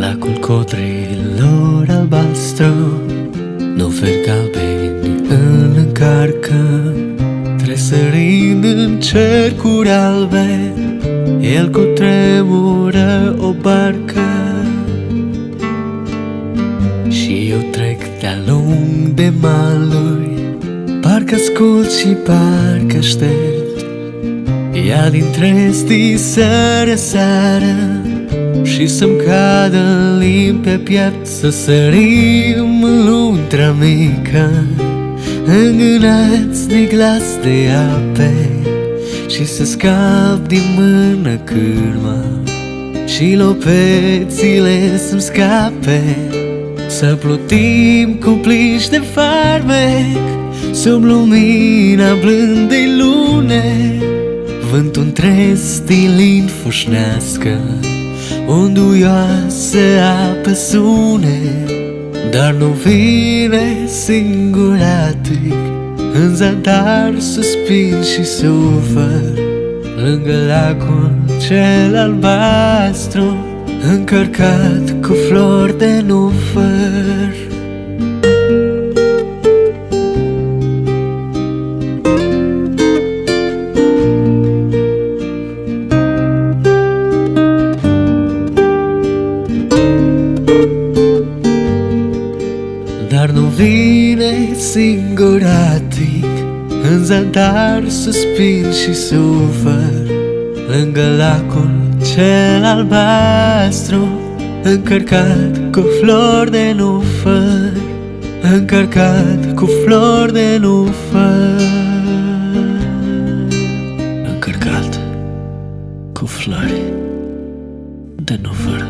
Lacul codrilor albastru, nuveri galbeni îl încarcă, tresărind în cercuri albe, el cutremură o barcă. Și eu trec de-a lung de maluri, parcă ascult și parcă aștept ea din trestii să răsară și să-mi cadă în limbi pe piept, să sărim în luntra mică, îngânați de glas de ape, și să scap din mână cârma și lopețile să-mi scape. Să plutim cu pliși de farmec sub lumina blândei lune, vântul întreg stilind fușnească, onduioasă apă sune. Dar nu vine singuratic, în zadar suspin și sufăr, lângă lacul cel albastru, încărcat cu flori de nufăr. Dar nu vine singuratic, în zadar suspin și sufăr, lângă lacul cel albastru, încărcat cu flori de nufăr, încărcat cu flori de nufăr, încărcat cu flori de nufăr.